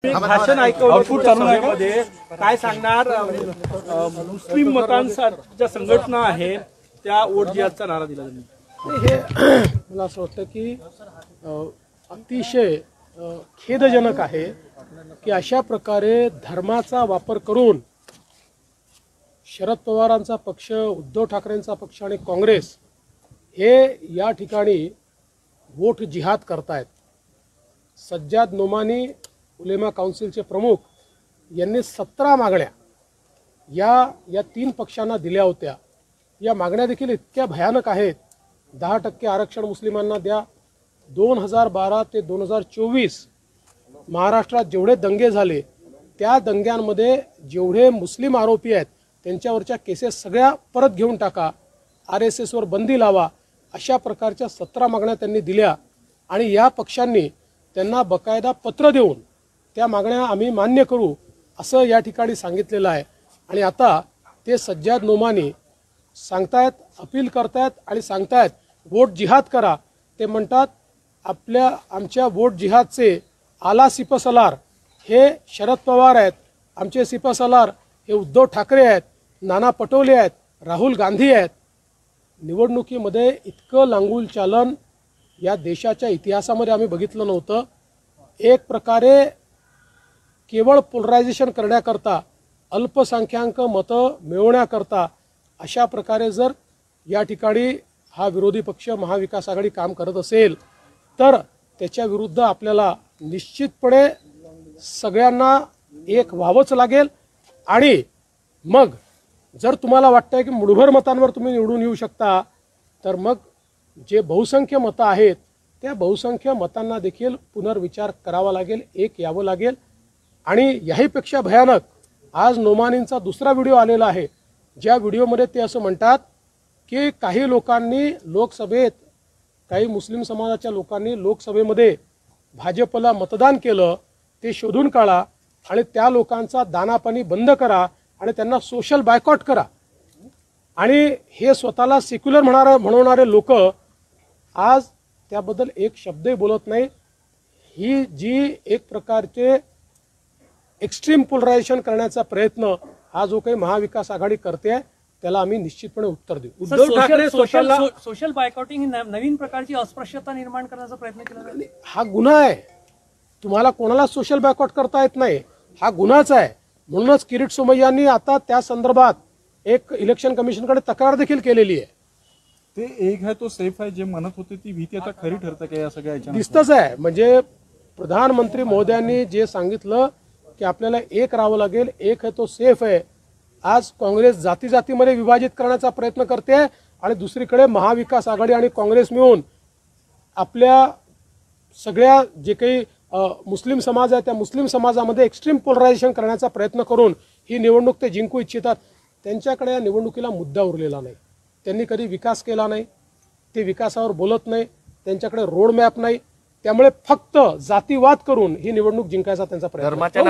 भाषण ऐकवलं काय सांगणार? मुस्लिम मतांच्या ज्या संघटना आहेत त्या वोट जिहादचा नारा दिला त्यांनी। हे मला असं वाटतं की अतिशय खेदजनक आहे की अशा प्रकारे धर्माचा वापर करून शरद पवारांचा पक्ष, उद्धव ठाकरेंचा पक्ष आणि काँग्रेस हे या ठिकाणी वोट जिहाद करतायत। सज्जाद नोमानी उलेमा काउन्सिलचे प्रमुख यांनी 17 मागण्या या 3 पक्षांना दिल्या होत्या। या मागण्या देखील इतक्या भयानक आहेत। 10% आरक्षण मुस्लिमांना द्या। 2012 ते 2024 महाराष्ट्रात जेवढे दंगे झाले त्या दंग्यांमध्ये जेवढे मुस्लिम आरोपी आहेत त्यांच्यावरच्या केसेस सगळ्या परत घेऊन टाका, RSS वर बंदी लावा, अशा प्रकारच्या 17 मागण्या त्यांनी दिल्या आणि या पक्षांनी त्यांना बकायदा पत्र देऊन त्या मागण्या आम्ही मान्य करू असं या ठिकाणी सांगितलेलं आहे। आणि आता ते सज्जाद नोमानी सांगतायत, अपील करतायत आणि सांगतायत वोट जिहाद करा। ते म्हणतात आमच्या वोट जिहादचे आला सिपसलार हे शरद पवार आहेत, आमचे सिपसलार हे उद्धव ठाकरे आहेत, नाना पटोले आहेत, राहुल गांधी आहेत। निवडणुकीमध्ये इतकं लांगुल चालन या देशाच्या इतिहासामध्ये आम्ही बघितलं नव्हतं। एक प्रकारे केवळ पोलरायझेशन करण्याकरता, अल्पसंख्याक मतं मिळवण्याकरता अशा प्रकारे जर या ठिकाणी हा विरोधी पक्ष महाविकास आघाडी काम करत असेल तर त्याच्या विरुद्ध आपल्याला निश्चितपणे सगळ्यांना एक व्हावंच लागेल। आणि मग जर तुम्हाला वाटतंय की मुठभर मतांवर तुम्ही निवडून येऊ शकता तर मग जे बहुसंख्य मतं आहेत त्या बहुसंख्य मतांना देखील पुनर्विचार करावा लागेल, एक यावं लागेल। आणि याहीपेक्षा भयानक आज नोमानींचा दुसरा व्हिडिओ आलेला आहे, ज्या व्हिडिओमध्ये ते असं म्हणतात की काही लोकांनी लोकसभेत, काही मुस्लिम समाजाच्या लोकांनी लोकसभेमध्ये भाजपला मतदान केलं, ते शोधून काढा आणि त्या लोकांचा दानापाणी बंद करा आणि त्यांना सोशल बायकॉट करा। आणि हे स्वतःला सेक्युलर म्हणवणारे लोक आज त्याबद्दल एक शब्दही बोलत नाही। ही जी एक प्रकारचे एक्स्ट्रीम पोलरायझेशन करण्याचा प्रयत्न हा जो काही महाविकास आघाडी करते त्याला आम्ही निश्चितपणे उत्तर देऊ। उद्धव ठाकरे सोशल बायकॉटिंग ही नवीन प्रकारची अस्पृश्यता निर्माण करण्याचा प्रयत्न केला। हा गुन्हा आहे, तुम्हाला कोणाला सोशल बायकॉट करता येत नाही, हा गुन्हाच आहे। म्हणूनच किरीट सोमय्यांनी आता त्या संदर्भात एक इलेक्शन कमिशनकडे तक्रार देखील केलेली आहे। ते एक है तो सेफ आहे जे म्हणत होते ती भीती आता खरी ठरते का या सगळ्या दिसतच आहे। म्हणजे प्रधानमंत्री महोदयांनी जे सांगितलं की आपल्याला एक राहावं लागेल, एक है तो सेफ आहे। आज काँग्रेस जाती जातीमध्ये विभाजित करण्याचा प्रयत्न करते आणि दुसरीकडे महाविकास आघाडी आणि काँग्रेस मिळून आपल्या सगळ्या जे काही मुस्लिम समाज आहे त्या मुस्लिम समाजामध्ये एक्स्ट्रीम पोलरायझेशन करण्याचा प्रयत्न करून ही निवडणूक ते जिंकू इच्छितात। त्यांच्याकडे या निवडणुकीला मुद्दा उरलेला नाही, त्यांनी कधी विकास केला नाही, ते विकासावर बोलत नाही, त्यांच्याकडे रोड मॅप नाही। त्यामुळे फक्त जातीवाद करून ही निवडणूक जिंकायचा त्यांचा प्रयत्न